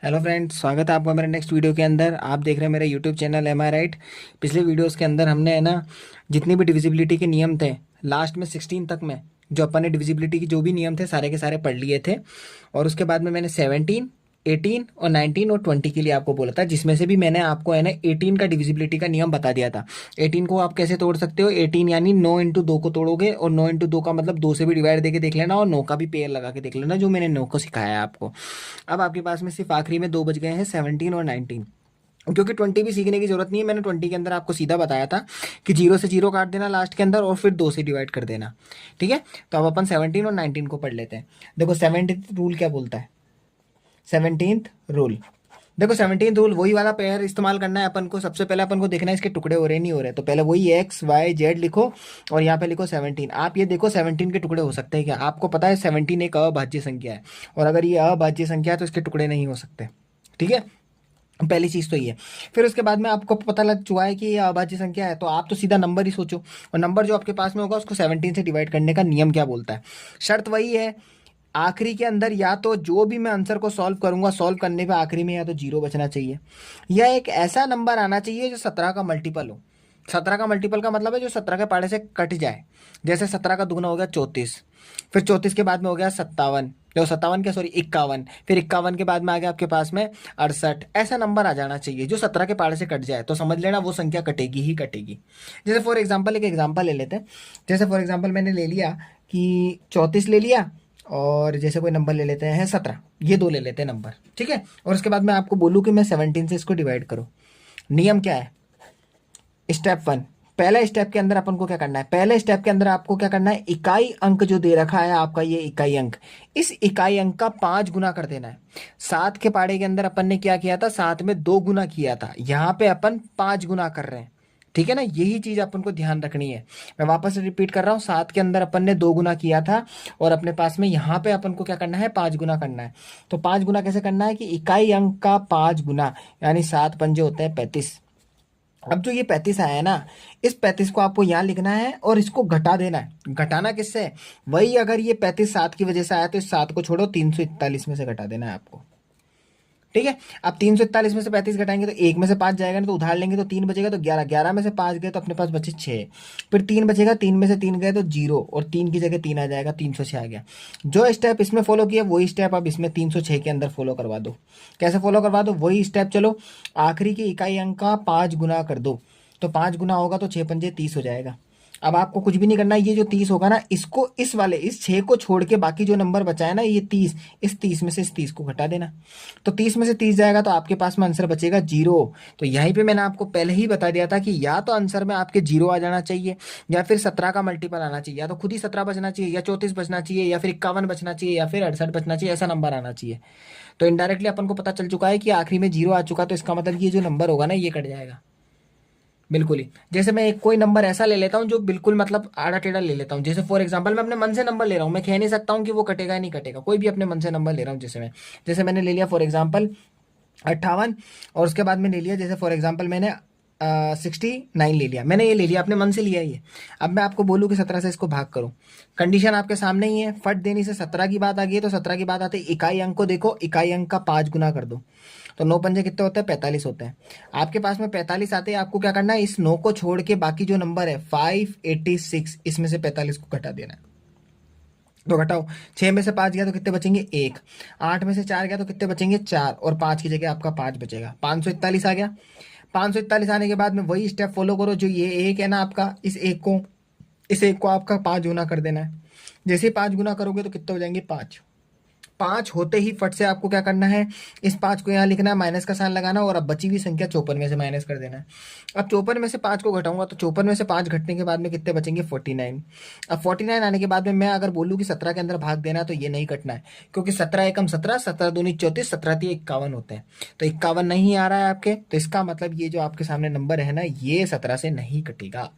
Hello friends, स्वागत है आपका मेरे नेक्स्ट वीडियो के अंदर। आप देख रहे हैं मेरा यूट्यूब चैनल एम आई राइट। पिछले वीडियोस के अंदर हमने है ना जितने भी डिविजिबिलिटी के नियम थे, लास्ट में 16 तक में जो अपन ने डिविजिबिलिटी के जो भी नियम थे सारे के सारे पढ़ लिए थे। और उसके बाद में मैंने 17, 18 और 19 और 20 के लिए आपको बोला था, जिसमें से भी मैंने आपको है ना 18 का डिविजिबिलिटी का नियम बता दिया था। 18 को आप कैसे तोड़ सकते हो, 18 यानी 9 इंटू 2 को तोड़ोगे, और 9 इंटू 2 का मतलब 2 से भी डिवाइड देके देख लेना, और 9 का भी पेयर लगा के देख लेना, जो मैंने 9 को सिखाया है आपको। अब आपके पास में सिर्फ आखिरी में दो बच गए हैं, 17 और 19। क्योंकि 20 भी सीखने की जरूरत नहीं है, मैंने 20 के अंदर आपको सीधा बताया था कि 0 से 0 काट देना लास्ट के अंदर और फिर 2 से डिवाइड कर देना। ठीक है, तो अब अपन 17 और 19 को पढ़ लेते हैं। देखो 17th रूल क्या बोलता है। 17th रूल, देखो 17th रूल वही वाला पेयर इस्तेमाल करना है अपन को। सबसे पहले अपन को देखना है इसके टुकड़े हो रहे नहीं हो रहे, तो पहले वही एक्स वाई जेड लिखो और यहाँ पे लिखो 17। आप ये देखो 17 के टुकड़े हो सकते हैं क्या? आपको पता है 17 एक अभाज्य संख्या है, और अगर ये अभाज्य संख्या है तो इसके टुकड़े नहीं हो सकते। ठीक है, पहली चीज तो ये। फिर उसके बाद में आपको पता लग चुका है कि ये अभाज्य संख्या है, तो आप तो सीधा नंबर ही सोचो, और नंबर जो आपके पास में होगा उसको 17 से डिवाइड करने का नियम क्या बोलता है। शर्त वही है, आखिरी के अंदर या तो जो भी मैं आंसर को सॉल्व करूंगा, सॉल्व करने पे आखिरी में या तो 0 बचना चाहिए, या एक ऐसा नंबर आना चाहिए जो 17 का मल्टीपल हो। 17 का मल्टीपल का मतलब है जो 17 के पाड़े से कट जाए। जैसे 17 का दुगना हो गया 34, फिर 34 के बाद में हो गया 57, देखो 57 क्या, सॉरी 51, फिर 51 के बाद में आ गया आपके पास में 68। ऐसा नंबर आ जाना चाहिए जो 17 के पाड़े से कट जाए, तो समझ लेना वो संख्या कटेगी ही कटेगी। जैसे फॉर एग्जाम्पल एक एग्जाम्पल ले लेते हैं। जैसे फॉर एग्जाम्पल मैंने ले लिया कि 34 ले लिया, और जैसे कोई नंबर ले लेते हैं 17, ये दो ले लेते हैं नंबर। ठीक है, और उसके बाद मैं आपको बोलूँ कि मैं 17 से इसको डिवाइड करो। नियम क्या है? स्टेप वन, पहले स्टेप के अंदर अपन को क्या करना है? पहले स्टेप के अंदर आपको क्या करना है, इकाई अंक जो दे रखा है आपका, ये इकाई अंक, इस इकाई अंक का 5 गुना कर देना है। 7 के पाड़े के अंदर अपन ने क्या किया था, 7 में 2 गुना किया था, यहाँ पे अपन 5 गुना कर रहे हैं। ठीक है ना, यही चीज अपन को ध्यान रखनी है। मैं वापस रिपीट कर रहा हूँ, 7 के अंदर अपन ने 2 गुना किया था, और अपने पास में यहाँ पे अपन को क्या करना है, 5 गुना करना है। तो 5 गुना कैसे करना है कि इकाई अंक का 5 गुना, यानी 7 पंजे होते हैं 35। अब जो ये 35 आया है ना, इस 35 को आपको यहाँ लिखना है और इसको घटा देना है। घटाना किससे? वही, अगर ये 35 7 की वजह से आया तो इस 7 को छोड़ो, 341 में से घटा देना है आपको। ठीक है, अब 341 में से 35 घटाएंगे तो एक में से 5 जाएगा ना, तो उधार लेंगे तो 3 बचेगा, तो 11, 11 में से 5 गए तो अपने पास बचे 6। फिर 3 बचेगा, 3 में से 3 गए तो 0, और 3 की जगह 3 आ जाएगा, 306 आ गया। जो स्टेप इसमें फॉलो किया वही स्टेप अब इसमें 306 के अंदर फॉलो करवा दो। कैसे फॉलो करवा दो? वही स्टेप, चलो आखिरी की इकाई अंक का 5 गुना कर दो, तो 5 गुना होगा तो 6 पंजे 30 हो जाएगा। अब आपको कुछ भी नहीं करना, ये जो 30 होगा ना, इसको इस वाले इस 6 को छोड़ के बाकी जो नंबर बचा है ना, ये 30, इस 30 में से इस 30 को घटा देना। तो 30 में से 30 जाएगा तो आपके पास में आंसर बचेगा 0। तो यहीं पे मैंने आपको पहले ही बता दिया था कि या तो आंसर में आपके 0 आ जाना चाहिए, या फिर 17 का मल्टीपल आना चाहिए, या तो खुद ही 17 बचना चाहिए, या 34 बचना चाहिए, या फिर 51 बचना चाहिए, या फिर 68 बचना चाहिए, ऐसा नंबर आना चाहिए। तो इनडायरेक्टली अपन को पता चल चुका है कि आखिरी में 0 आ चुका, तो इसका मतलब ये जो नंबर होगा ना, ये कट जाएगा बिल्कुल ही। जैसे मैं एक कोई नंबर ऐसा ले लेता हूँ जो बिल्कुल मतलब आड़ा टेढ़ा ले लेता हूँ। जैसे फॉर एग्जांपल मैं अपने मन से नंबर ले रहा हूँ, मैं कह नहीं सकता हूँ कि वो कटेगा या नहीं कटेगा, कोई भी अपने मन से नंबर ले रहा हूँ। जैसे मैंने ले लिया फॉर एग्जांपल 58, और उसके बाद में ले लिया, जैसे फॉर एग्जांपल मैंने 69 ले लिया। मैंने ये ले लिया, अपने मन से लिया ये। अब मैं आपको बोलूँ कि 17 से इसको भाग करो, कंडीशन आपके सामने ही है। फट देने से 17 की बात आ गई है, तो 17 की बात आते ही इकाई अंक को देखो, इकाई अंक का 5 गुना कर दो, तो 9 पंजे कितने होते हैं, 45 होते हैं। आपके पास में 45 आते हैं, आपको क्या करना है, इस 9 को छोड़ के बाकी जो नंबर है 586, इसमें से 45 को घटा देना है। तो घटाओ, 6 में से 5 गया तो कितने बचेंगे, 1। 8 में से 4 गया तो कितने बचेंगे, 4, और 5 की जगह आपका 5 बचेगा, 541 आ गया। 541 आने के बाद में वही स्टेप फॉलो करो, जो ये एक है ना आपका, इस एक को आपका 5 गुना कर देना है। जैसे ही 5 गुना करोगे तो कितने हो जाएंगे, 5। 5 होते ही फट से आपको क्या करना है, इस 5 को यहाँ लिखना है, माइनस का साइन लगाना, और अब बची हुई संख्या 54 में से माइनस कर देना है। अब 54 में से 5 को घटाऊंगा तो 54 में से 5 घटने के बाद में कितने बचेंगे, 49। अब 49 आने के बाद में मैं अगर बोलूँ कि 17 के अंदर भाग देना है, तो ये नहीं कटना है, क्योंकि 17 एकम 17, 17 दूनी 34, 17 तिया 51 होते हैं। तो 51 नहीं आ रहा है आपके, तो इसका मतलब ये जो आपके सामने नंबर है ना, ये 17 से नहीं कटेगा।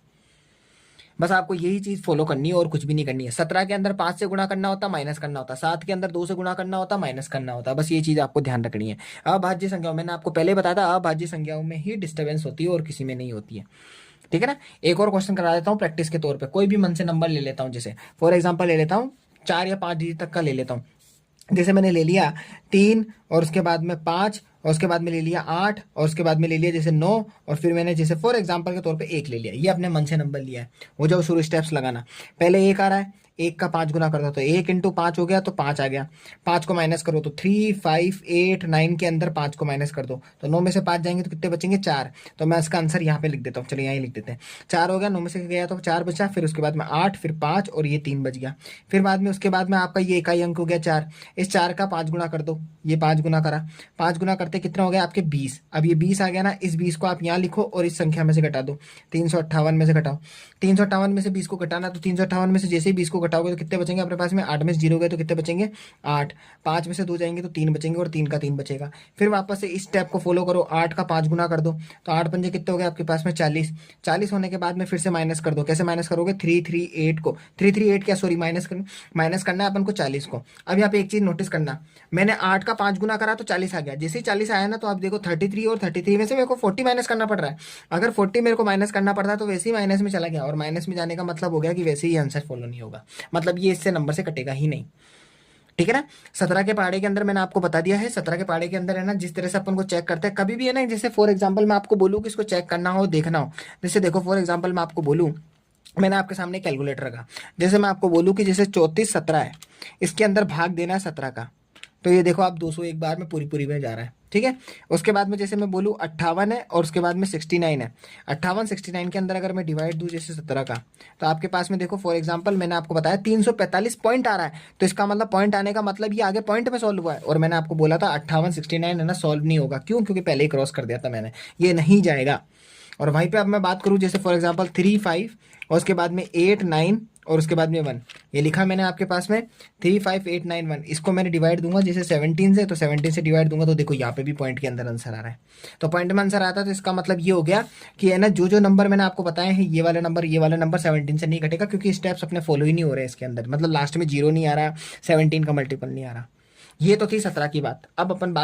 बस आपको यही चीज फॉलो करनी है और कुछ भी नहीं करनी है। 17 के अंदर 5 से गुणा करना होता, माइनस करना होता, 7 के अंदर 2 से गुणा करना होता, माइनस करना होता। बस ये चीज आपको ध्यान रखनी है। अभाज्य संख्याओं, मैंने आपको पहले बताया था, अभाज्य संख्याओं में ही डिस्टर्बेंस होती है और किसी में नहीं होती है। ठीक है ना। एक और क्वेश्चन करा देता हूँ प्रैक्टिस के तौर पर, कोई भी मन से नंबर ले लेता हूँ, जैसे फॉर एग्जाम्पल ले लेता हूँ 4 या 5 डिजिट तक का ले लेता हूँ। जैसे मैंने ले लिया 3 और उसके बाद में 5 और उसके बाद में ले लिया 8 और उसके बाद में ले लिया जैसे 9 और फिर मैंने जैसे फॉर एग्जांपल के तौर पे 1 ले लिया। ये अपने मन से नंबर लिया है। हो जाओ शुरू स्टेप्स लगाना। पहले 1 आ रहा है, 1 का 5 गुना कर दो तो 1 इंटू 5 हो गया तो 5 आ गया। 5 को माइनस करो तो 3 5 8 9 के अंदर 5 को माइनस कर दो तो 9 में से 5 जाएंगे तो कितने बचेंगे 4। तो मैं इसका आंसर यहाँ पे लिख देता हूँ। चलिए यहाँ ही लिख देते हैं। 4 हो गया, 9 में से गया तो 4 बचा, फिर उसके बाद में 8 फिर 5 और ये 3 बच गया। फिर बाद में उसके बाद में आपका ये इकाई अंक हो गया 4। इस 4 का 5 गुना कर दो, ये 5 गुना करा, 5 गुना करते कितना हो गया आपके 20। अब ये 20 आ गया ना, इस 20 को आप यहाँ लिखो और इस संख्या में से घटा दो। 358 में से घटाओ, 358 में से 20 को घटाना तो 358 में से जैसे ही 20 को घटाओगे तो कितने बचेंगे अपने पास में, 8 में से 0 गए तो कितने बचेंगे 8। 5 में से 2 जाएंगे तो 3 बचेंगे और 3 का 3 बचेगा। फिर वापस से इस स्टेप को फॉलो करो, 8 का 5 गुना कर दो तो 8 पंजे कितने हो गए आपके पास में 40। 40 होने के बाद में फिर से माइनस कर दो। कैसे माइनस करोगे, 338 को 338 क्या सॉरी माइनस करना है अपन को 40 को। अब यहाँ पे एक चीज नोटिस करना, मैंने 8 का 5 गुना करा तो 40 आ गया। जैसे ही 40 आया ना तो आप देखो 33 और 33 में से मेरे को 40 माइनस करना पड़ रहा है। अगर 40 मेरे को माइनस करना पड़ता तो वैसे ही माइनस में चला गया और माइनस में जाने का मतलब हो गया कि वैसे ही आंसर फॉलो नहीं होगा, मतलब ये इससे नंबर से कटेगा ही नहीं। ठीक है ना। 17 के पहाड़े के अंदर मैंने आपको बता दिया है। 17 के पहाड़े के अंदर है ना, जिस तरह से अपन को चेक करते हैं कभी भी है ना, जैसे फॉर एग्जांपल मैं आपको बोलूँ कि इसको चेक करना हो देखना हो, जैसे देखो फॉर एग्जांपल मैं आपको बोलूँ, मैंने आपके सामने कैलकुलेटर रखा, जैसे मैं आपको बोलूँ कि जैसे 34 17 है, इसके अंदर भाग देना है 17 का, तो ये देखो आप 201 बार में पूरी पूरी में जा रहा है। ठीक है। उसके बाद में जैसे मैं बोलूँ 58 है और उसके बाद में 69 है, 58 69 के अंदर अगर मैं डिवाइड दूँ जैसे 17 का, तो आपके पास में देखो फॉर एग्जांपल मैंने आपको बताया 345 पॉइंट आ रहा है, तो इसका मतलब पॉइंट आने का मतलब ये आगे पॉइंट में सॉल्व हुआ है। और मैंने आपको बोला था 58 69 है ना सॉल्व नहीं होगा, क्यों, क्योंकि पहले ही क्रॉस कर दिया था मैंने, ये नहीं जाएगा। और वहीं पे अब मैं बात करूँ जैसे फॉर एग्जांपल 3 5 और उसके बाद में 8 9 और उसके बाद में 1, ये लिखा मैंने आपके पास में 3 5 8 9 1, इसको मैंने डिवाइड दूंगा जैसे 17 से, तो 17 से डिवाइड दूंगा तो देखो यहाँ पे भी पॉइंट के अंदर आंसर आ रहा है। तो पॉइंट में आंसर आता है तो इसका मतलब ये हो गया कि है ना, जो नंबर मैंने आपको बताए हैं ये वाला नंबर 17 से नहीं घटेगा, क्योंकि स्टेप्स अपने फॉलो ही नहीं हो रहे इसके अंदर, मतलब लास्ट में 0 नहीं आ रहा, 17 का मल्टीपल नहीं आ रहा। ये तो थी 17 की बात। अब अपन बात